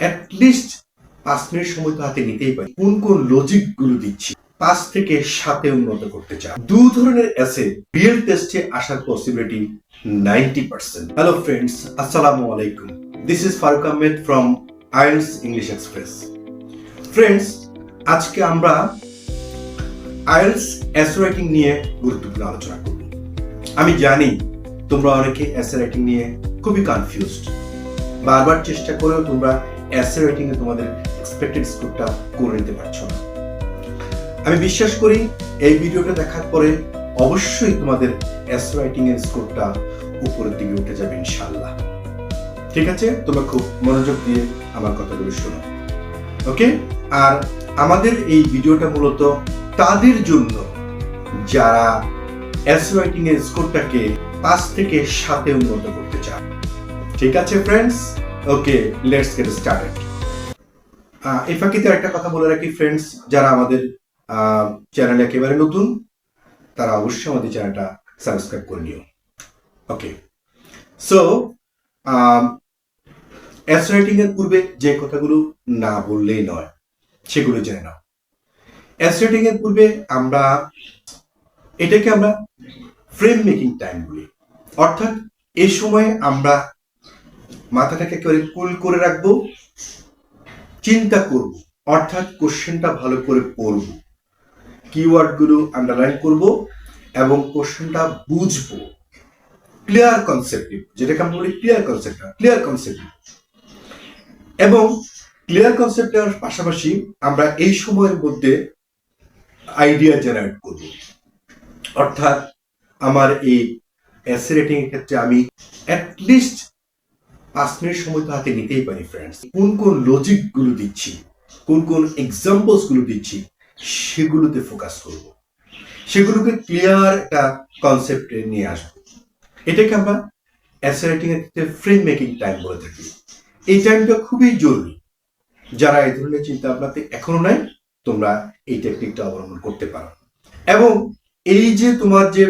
At least 5 minute সময় তো হাতে নিতেই পারি। কোন কোন লজিক গুলো দিচ্ছি 5 থেকে 7-এ উন্নত করতে চাই। দু ধরনের এসে রিয়েল টেস্টে আসার পসিবিলিটি 90%। হ্যালো ফ্রেন্ডস, আসসালামু আলাইকুম। This is Faruk Ahmed from IELTS English Express. Friends, আজকে আমরা আইএলটিএস এসে রাইটিং নিয়ে গুরুত্বপূর্ণ আলোচনা করব। আমি জানি তোমরা অনেকে এসে রাইটিং নিয়ে খুবই কনফিউজড। বারবার চেষ্টা করেও তোমরা এসে রাইটিং এ তোমাদের এক্সপেক্টেড স্কোরটা করে নিতে পারছো না। আমি বিশ্বাস করি এই ভিডিওটা দেখার পরে অবশ্যই তোমাদের এসে রাইটিং এর স্কোরটা উপরের দিকে উঠে যাবে ইনশাআল্লাহ। ঠিক আছে, তোমরা খুব মনোযোগ দিয়ে আমার কথাগুলো শোনো। ওকে, আর আমাদের এই ভিডিওটা মূলত তাদের জন্য যারা এসে রাইটিং এর স্কোরটাকে 5 থেকে 7-এ উন্নত করতে চায়। ঠিক আছে friends, okay, let's get started. এই ফাঁকিতে একটা কথা বলে রাখি ফ্রেন্ডস, যারা আমাদের চ্যানেলে একেবারে নতুন তারা অবশ্যই আমাদের চ্যানেলটা সাবস্ক্রাইব করে নিও। ওকে, সো এসে রাইটিং এর পূর্বে যে কথাগুলো না বললেই নয় সেগুলো জেনে নাও। এসে রাইটিং এর পূর্বে এটাকে আমরা ফ্রেম মেকিং টাইম বলি, অর্থাৎ এই সময়ে আমরা মাথাটাকে একেবারে কুল করে রাখবো, চিন্তা করব, অর্থাৎ কোশ্চেনটা ভালো করে পড়ব, কিওয়ার্ড গুলো আন্ডারলাইন করব এবং কোশ্চেনটা বুঝবো। ক্লিয়ার কনসেপ্টিভ, যেটাকে আমরা বলি ক্লিয়ার কনসেপ্ট। এবং ক্লিয়ার কনসেপ্টের পাশাপাশি আমরা এই সময়ের মধ্যে আইডিয়া জেনারেট করব। অর্থাৎ আমার এই এসে রাইটিং এর ক্ষেত্রে আমি অ্যাটলিস্ট 5 মিনিট সময় তো হাতে নিতেই পারি ফ্রেন্ডস। কোন কোন লজিক গুলো দিচ্ছি, কোন কোন এক্সাম্পলস গুলো দিচ্ছি সেগুলোতে ফোকাস করব, সেগুলোকে ক্লিয়ার একটা কনসেপ্টে নিয়ে আসবো। এটাকে আমরা এসে রাইটিং এর ক্ষেত্রে ফ্রেম মেকিং টাইম বলে থাকি। এই টাইমটা খুবই জরুরি। যারা এই ধরনের চিন্তা ভাবনাতে এখনো নাই, তোমরা এই টেকনিকটা অবলম্বন করতে পারো। এবং এই যে তোমার যে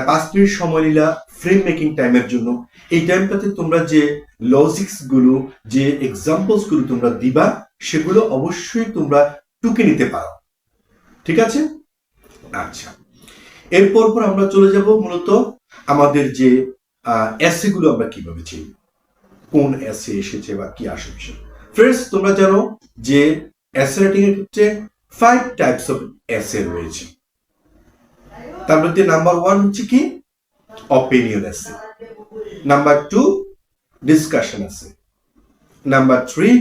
5 মিনিট সময় নিলা ফ্রেম মেকিং টাইমের জন্য, এই টাইমটাতে তোমরা যে লজিক্স গুলো, যে এক্সাম্পলস গুলো তোমরা দিবা, সেগুলো অবশ্যই তোমরা টুকে নিতে পারো। ঠিক আছে? আচ্ছা, এরপর আমরা চলে যাব মূলত আমাদের যে এসে গুলো আমরা কিভাবে চিনব, কোন এসে এসেছে বা কি আসবে। ফ্রেন্ডস, তোমরা জানো যে এসে রাইটিং এর ক্ষেত্রে 5 টাইপস অফ এসে রয়েছে। তার মধ্যে নাম্বার 1 হচ্ছে কি opinion essay, number 2 discussion essay, number 3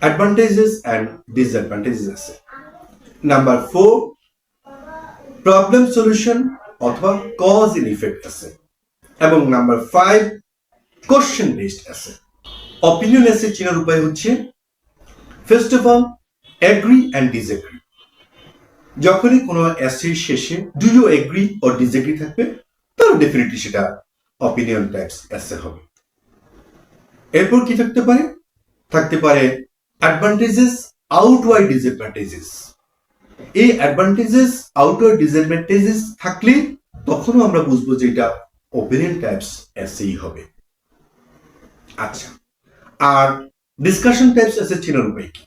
advantages and disadvantages essay, number 4 problem solution অথবা কজ এন্ড ইফেক্ট এসে, এবং number 5 question based essay. Opinion essay চেনার উপায় হচ্ছে first of all agree and disagree. যখনই কোনো এসে শেষে do you agree or disagree থাকবে, তাহলে ডেফিনেটলি সেটা অপিনিয়ন টাইপস এসে হবে। এরপর কি থাকতে পারে অ্যাডভান্টেজেস আউটওয়াইড ডিসঅ্যাডভান্টেজেস। এই অ্যাডভান্টেজেস আউটওয়াইড ডিসঅ্যাডভান্টেজেস থাকলে তখনও আমরা বুঝবো যে এটা অপিনিয়ন টাইপস এসেই হবে। আচ্ছা, আর ডিসকাশন টাইপস এসে চেনার উপায় কি?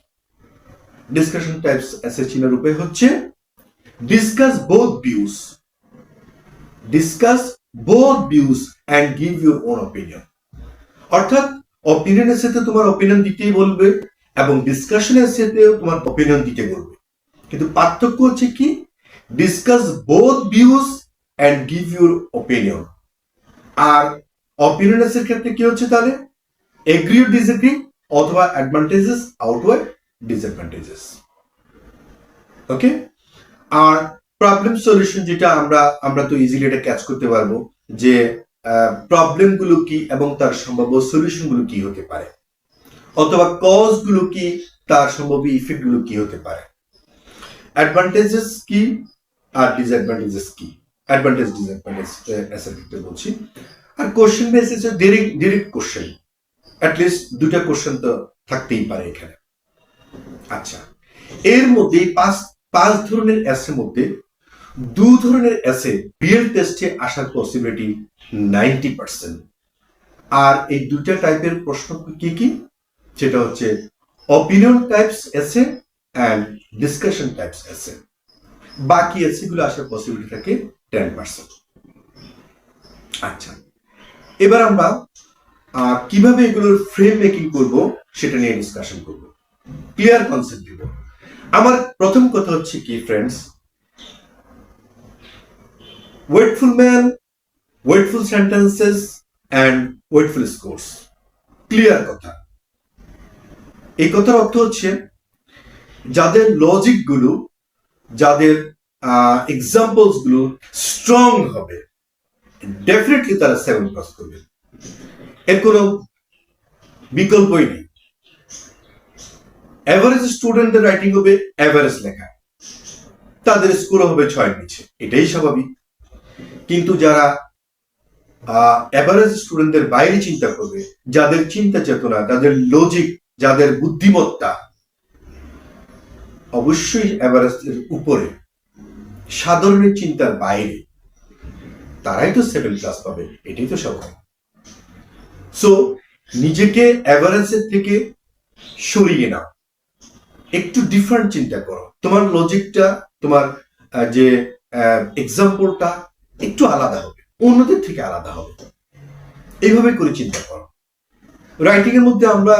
ডিসকাশন টাইপস এসে চেনার উপায় হচ্ছে discuss both views and give your own opinion. অর্থাৎ অপিনিয়নের সাথে তোমার অপিনিয়ন দিতেই বলবে এবং ডিসকাশনের সাথে তোমার অপিনিয়ন দিতে বলবে, কিন্তু পার্থক্য হচ্ছে কি discuss both views and give your opinion. আর অপিনিয়নের ক্ষেত্রে কি হচ্ছে তাহলে এগ্রি অর ডিসএগ্রি অথবা অ্যাডভান্টেজেস আউটওয়াইড ডিসঅ্যাডভান্টেজেস। ওকে, আর প্রবলেম সলিউশন যেটা আমরা তো ইজিলি এটা ক্যাচ করতে পারবো যে প্রবলেম গুলো কি এবং তার সম্ভাব্য সলিউশন গুলো কি হতে পারে, অথবা কজ গুলো কি, তার সম্ভাব্য ইফেক্ট গুলো কি হতে পারে, অ্যাডভান্টেজেস কি আর ডিসঅ্যাডভান্টেজেস কি, অ্যাডভান্টেজ ডিসঅ্যাডভান্টেজ এসের ক্ষেত্রে বলছি। আর question basis direct question, at least 2টা কোশ্চেন তো থাকতেই পারে এখানে। আচ্ছা, এর মধ্যে 5 ধরনের এসের মধ্যে 2 ধরনের এসে রিয়েল টেস্টে আসার পসিবিলিটি 90%। আর এই 2টা টাইপের প্রশ্ন কি কি? সেটা হচ্ছে অপিনিয়ন টাইপস এসে অ্যান্ড ডিসকাশন টাইপস এসে। বাকি এসেগুলো আসার পসিবিলিটি থাকে 10%। আচ্ছা, এবার আমরা কিভাবে এগুলোর ফ্রেম মেকিং করব সেটা নিয়ে ডিসকাশন করব, ক্লিয়ার কনসেপ্ট দিব। আমার প্রথম কথা হচ্ছে কি friends, weightful man, weightful sentences and weightful scores. Clear কথা। এই কথার অর্থ হচ্ছে যাদের লজিক গুলো, যাদের এক্সাম্পলস গুলো স্ট্রং হবে, ডেফিনেটলি তারা 7+ করবে, এর কোনো বিকল্পই নেই। এভারেজ স্টুডেন্টদের রাইটিং হবে এভারেজ লেখা, তাদের স্কোর হবে 6-এর নিচে, এটাই স্বাভাবিক। কিন্তু যারা এভারেজ স্টুডেন্টদের বাইরে চিন্তা করবে, যাদের চিন্তা চেতনা, যাদের লজিক, যাদের বুদ্ধিমত্তা অবশ্যই এভারেজের উপরে, সাধারণের চিন্তার বাইরে, তারাই তো 7+ পাবে, এটাই তো স্বাভাবিক। সো নিজেকে এভারেজের থেকে সরিয়ে নাও, একটু ডিফারেন্ট চিন্তা করো, তোমার লজিকটা, তোমার যে এক্সাম্পলটা একটু আলাদা হবে, অন্যদের থেকে আলাদা হবে, এইভাবে করে চিন্তা করো। রাইটিং এর মধ্যে আমরা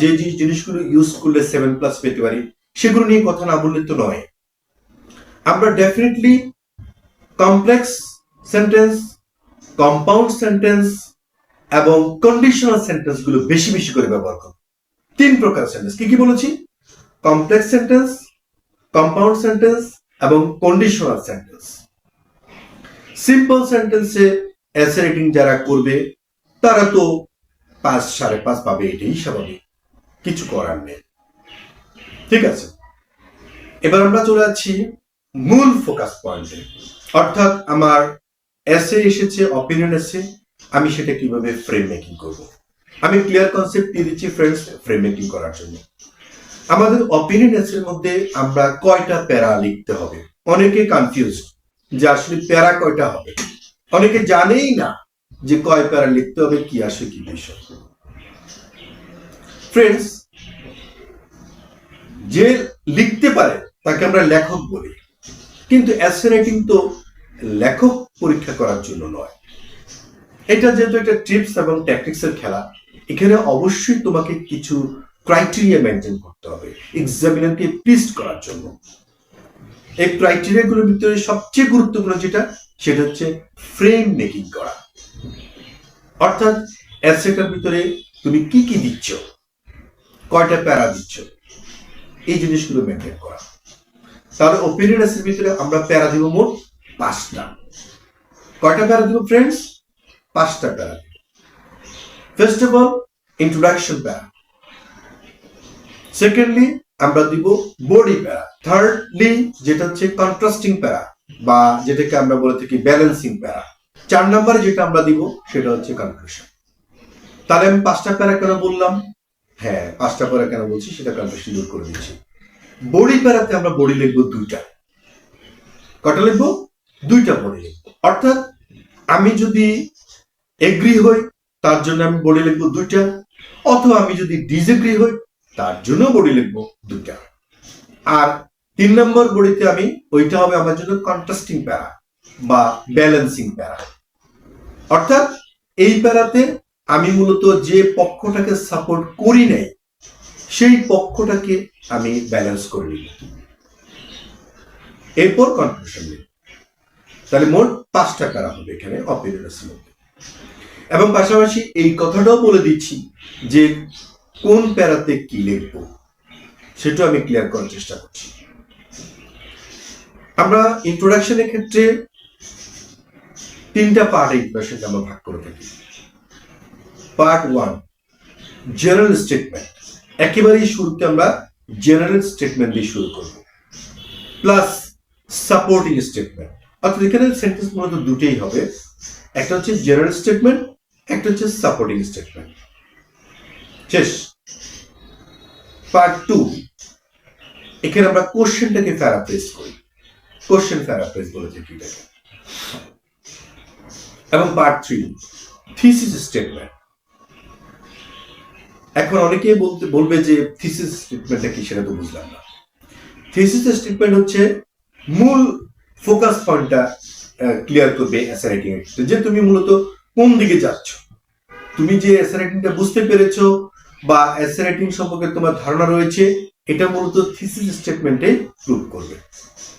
যে যে জিনিসগুলো ইউজ করলে 7+ পেতে পারি সেগুলো নিয়ে কথা না বললে তো নয়। আমরা definitely complex sentence, compound sentence এবং কন্ডিশনাল সেন্টেন্স গুলো বেশি বেশি করে ব্যবহার করব। 3 প্রকার সেন্টেন্স, কি কি বলেছি? কমপ্লেক্স সেন্টেন্স, কম্পাউন্ড সেন্টেন্স এবং কন্ডিশনাল সেন্টেন্স। সিম্পল সেন্টেন্সে এসে রেটিং যারা করবে তারা তো 5, 5.5 পাবে, এটাই স্বাভাবিক, কিছু করার নেই। ঠিক আছে, এবার আমরা চলে যাচ্ছি মূল ফোকাস পয়েন্টে, অর্থাৎ আমার এসে এসেছে, অপিনিয়ন এসে, আমি সেটা কিভাবে ফ্রেম মেকিং করব। আমি ক্লিয়ার কনসেপ্ট দিয়ে দিচ্ছি ফ্রেন্ডস ফ্রেম মেকিং করার জন্য। আমাদের অপিনিয়ন এসের মধ্যে আমরা কয়টা প্যারা লিখতে হবে? অনেকে কনফিউজ যে আসলে প্যারা কয়টা হবে, অনেকে জানেই না যে কয় প্যারা লিখতে হবে, কি আসে কি বিষয়। ফ্রেন্ডস, যে লিখতে পারে তাকে আমরা লেখক বলি, কিন্তু এসে রাইটিং তো লেখক পরীক্ষা করার জন্য নয়। এটা যেহেতু একটা টিপস এবং ট্যাকটিক্স এর খেলা, এখানে অবশ্যই তোমাকে কিছু ক্রাইটেরিয়া মেনটেন করতে হবে এক্সামিনারকে প্লিজ করার জন্য। এই ক্রাইটেরিয়াগুলোর ভিতরে সবচেয়ে গুরুত্বপূর্ণ যেটা, সেটা হচ্ছে ফ্রেম মেকিং করা। অর্থাৎ এসেটার ভিতরে তুমি কি কি দিচ্ছ, কয়টা প্যারা দিচ্ছ, এই জিনিসগুলো মেনটেন করা। তাহলে ওপিনিয়ন এসের ভিতরে আমরা প্যারা দিব মোট 5টা। কয়টা প্যারা দিব ফ্রেন্ডস? 5টা প্যারা দিব। ফার্স্ট অফ অল ইন্ট্রোডাকশন প্যারা, সেকেন্ডলি আমরা দিব বডি প্যারা, থার্ডলি যেটা হচ্ছে কন্ট্রাস্টিং প্যারা বা যেটাকে আমরা বলে থাকি ব্যালেন্সিং প্যারা, 4 নম্বরে যেটা আমরা দিব সেটা হচ্ছে কনক্লুশন। তাহলে আমি 5টা প্যারা কেন বললাম? হ্যাঁ, 5টা প্যারা কেন বলছি সেটা কনফিউশন দূর করে দিচ্ছি। বডি প্যারাতে আমরা বডি লিখবো 2টা। কটা লিখবো? 2টা বডি লিখবো। অর্থাৎ আমি যদি এগ্রি হই তার জন্য আমি বডি লিখবো 2টা, অথবা আমি যদি ডিসএগ্রি হই তার জন্য বডি লিখবো 2টা। আর 3 নম্বর বডিতে আমি, ওইটা হবে আমার জন্য কন্ট্রাস্টিং প্যারা বা ব্যালেন্সিং প্যারা। অর্থাৎ এই প্যারাতে আমি মূলত যে পক্ষটাকে সাপোর্ট করি নাই সেই পক্ষটাকে আমি ব্যালেন্স করে নিব, এরপর কনক্লুশন নিব। তাহলে মোট 5টা প্যারা হবে এখানে অপিনিয়নের মধ্যে। এবং পাশাপাশি এই কথাটাও বলে দিচ্ছি যে কোন প্যারাতে কি লিখবো সেটা আমি ক্লিয়ার করার চেষ্টা করছি। আমরা ইন্ট্রোডাকশনের ক্ষেত্রে 3টা পার্ট ইন্ট্রোডাকশনকে আমরা ভাগ করে থাকি। পার্ট 1 জেনারেল স্টেটমেন্ট, একেবারেই শুরুতে আমরা জেনারেল স্টেটমেন্ট দিয়ে শুরু করব, প্লাস সাপোর্টিং স্টেটমেন্ট। অর্থাৎ এখানে সেন্টেন্স মূলত দুটেই হবে, একটা হচ্ছে জেনারেল স্টেটমেন্ট, একটা হচ্ছে সাপোর্টিং স্টেটমেন্ট। শেষ। পার্ট 2 এখানে আমরা কোশ্চেনটাকে প্যারাফ্রেজ করি, কোশ্চেন প্যারাফ্রেজ বলে থাকি এটাকে। এবং পার্ট 3 থিসিস স্টেটমেন্ট। এখন অনেকেই বলবে যে থিসিস স্টেটমেন্টটা কি, সেটা তো বুঝলাম না। থিসিস স্টেটমেন্ট হচ্ছে মূল ফোকাস পয়েন্টটা ক্লিয়ার করবে এসে রাইটিং এর ক্ষেত্রে, যে তুমি মূলত কোন দিকে যাচ্ছ, তুমি যে এসে রাইটিংটা বুঝতে পেরেছো বা এসে রাইটিং সম্পর্কে তোমার ধারণা রয়েছে, এটা মূলত থিসিস স্টেটমেন্টে প্রুভ করবে।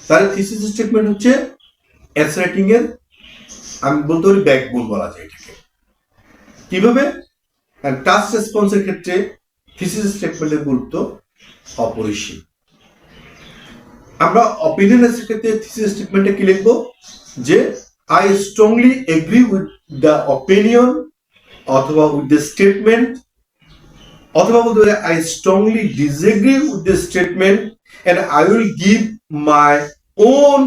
তাহলে থিসিস স্টেটমেন্ট হচ্ছে এসে রাইটিং এর, আমি বলতে পারি ব্যাকবোন বলা যায় এটাকে। কিভাবে? টাস্ক রেসপন্সের ক্ষেত্রে থিসিস স্টেটমেন্টের গুরুত্ব অপরিসীম। আমরা অপিনিয়ন এর ক্ষেত্রে থিসিস স্টেটমেন্টে কি লিখবো? যে I strongly agree with the opinion অথবা উইথ দ্য স্টেটমেন্ট, অথবা বলতে পারি I strongly disagree with the statement and I will give my own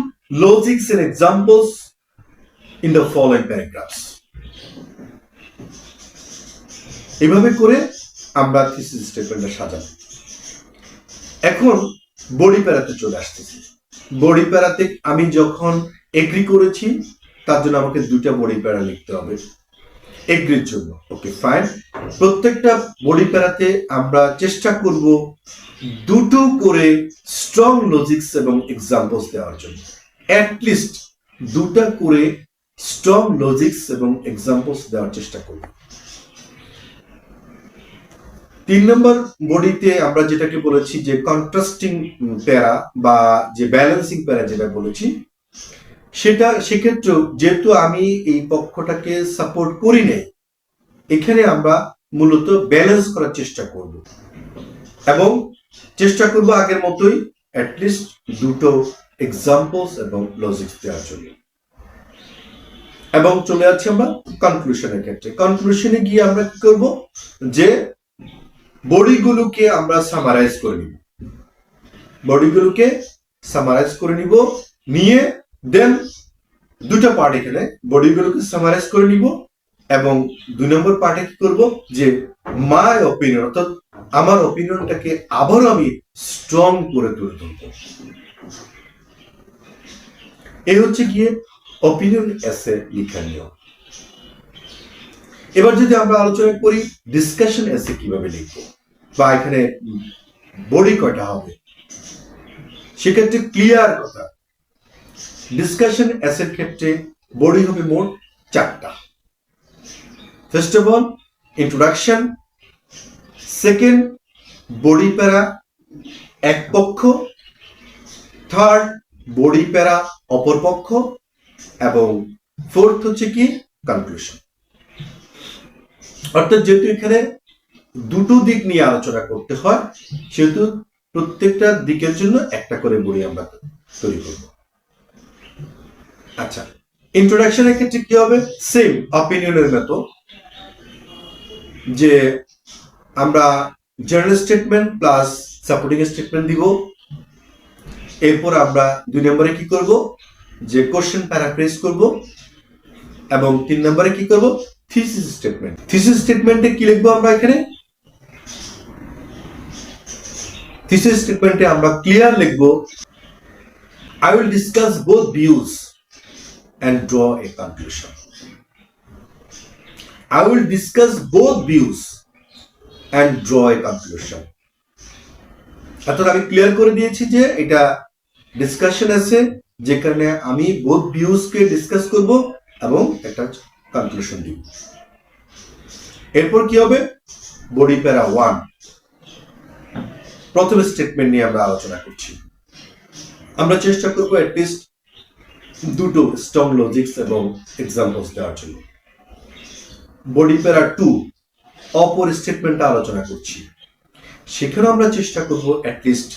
logics and examples in the following paragraphs. এভাবে করে আমরা থিসিস স্টেটমেন্টটা সাজাবো। এখন বডি প্যারাতে চলে আসতেছি। বডি প্যারাতে আমি যখন এগ্রি করেছি, তার জন্য আমাকে দুইটা বডি প্যারা লিখতে হবে এগ্রির জন্য। Okay fine. প্রত্যেকটা বডি প্যারাতে আমরা চেষ্টা করব দুটো করে স্ট্রং লজিক্স এবং এক্সাম্পলস দেওয়ার জন্য, অ্যাটলিস্ট দুটা করে স্ট্রং লজিক্স এবং এক্সাম্পলস দেওয়ার চেষ্টা করব। 3 নম্বর বডিতে আমরা যেটাকে বলেছি যে কন্ট্রাস্টিং প্যারা বা যে ব্যালেন্সিং প্যারা যেটা বলেছি, সেটা সেক্ষেত্রে যেহেতু আমি এই পক্ষটাকে সাপোর্ট করি নাই, এখানে আমরা মূলত ব্যালেন্স করার চেষ্টা করব এবং চেষ্টা করব আগের মতোই অ্যাটলিস্ট দুটো এক্সাম্পলস এবং লজিক্স দেওয়ার জন্য। এবং চলে যাচ্ছি আমরা কনক্লুশনের ক্ষেত্রে। কনক্লুশনে গিয়ে আমরা কি করব? যে বডিগুলোকে আমরা সামারাইজ করে নিব, বডিগুলোকে সামারাইজ করে নিব, নিয়ে দেন দুটো পার্ট এখানে বডিগুলোকে সামারাইজ করে নিব এবং 2 নম্বর পার্টে কি করব? যে মাই অপিনিয়ন, অর্থাৎ আমার অপিনিয়নটাকে আবারও আমি স্ট্রং করে তুলে ধরব। এই হচ্ছে গিয়ে অপিনিয়ন এসে লেখার নিয়ম। এবার যদি আমরা আলোচনা করি ডিসকাশন এসে কিভাবে লিখব বা এখানে বডি কয়টা হবে, সেক্ষেত্রে ক্লিয়ার কথা, ডিসকাশন এসের ক্ষেত্রে বডি হবে মোট 4টা। First of all introduction, second body প্যারা এক পক্ষ, থার্ড বডি প্যারা অপর পক্ষ, এবং ফোর্থ হচ্ছে কি কনক্লুশন। অর্থাৎ যেহেতু এখানে দুটো দিক নিয়ে আলোচনা করতে হয়, সেহেতু প্রত্যেকটা দিকের জন্য একটা করে বই আমরা তৈরি করব। আচ্ছা, ইন্ট্রোডাকশনের ক্ষেত্রে কি হবে? সেম অপিনিয়নের মতো, যে আমরা general statement plus supporting statement দিব। এরপর আমরা 2 নম্বরে কি করব? যে কোশ্চেন প্যারাফ্রেজ করব, এবং 3 নম্বরে কি করব? Thesis statement. থিসিস স্টেটমেন্টে কি লিখবো আমরা? এখানে থিসিস স্টেটমেন্টে আমরা ক্লিয়ার লিখবো, I will discuss both views and draw a conclusion. I will discuss both views and draw a conclusion. অর্থাৎ আমি ক্লিয়ার করে দিয়েছি যে এটা ডিসকাশন আছে, যেখানে আমি বোথ ভিউজ কে ডিসকাস করব এবং একটা কনক্লুশন দিব। এরপর কি হবে? বডি প্যারা 1, প্রথম স্টেটমেন্ট নিয়ে আমরা আলোচনা করছি। আমরা চেষ্টা করব অ্যাটলিস্ট দুটো স্ট্রং লজিক্স এবং এক্সাম্পলস দেওয়ার জন্য। বডি প্যারা 2, অপর স্টেটমেন্টটা আলোচনা করছি, সেখানে আমরা চেষ্টা করব অ্যাটলিস্ট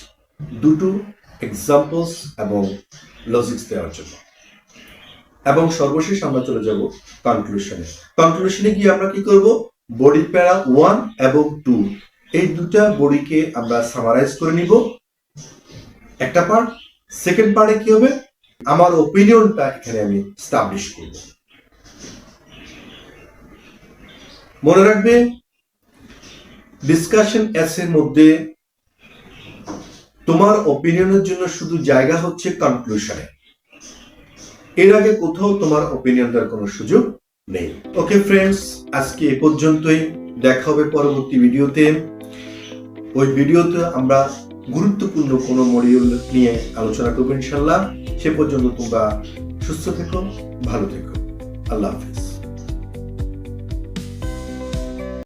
দুটো এক্সাম্পলস এবং লজিক্স দেওয়ার জন্য। এবং সর্বশেষ আমরা চলে যাব কনক্লুশনে। কনক্লুশনে গিয়ে আমরা কি করব? বডি প্যারা 1 এবং 2 এই দুটা বডিকে আমরা সামারাইজ করে নিব একটা পার্ট। সেকেন্ড পার্টে কি হবে? আমার ওপিনিয়নটা এখানে আমি এস্টাবলিশ করব। মনে রাখবে, ডিসকাশন এসের মধ্যে তোমার ওপিনিয়নের জন্য শুধু জায়গা হচ্ছে কনক্লুশনে। এর আগে কোথাও তোমার ওপিনিয়ন দেওয়ার কোনো সুযোগ নেই। ওকে ফ্রেন্ডস, আজকে এ পর্যন্তই। দেখা হবে পরবর্তী ভিডিওতে। ওই ভিডিওতে আমরা গুরুত্বপূর্ণ কোনো মডিউল নিয়ে আলোচনা করবো ইনশাল্লাহ। সে পর্যন্ত তোমরা সুস্থ থেকো, ভালো থেকো। আল্লাহ হাফেজ।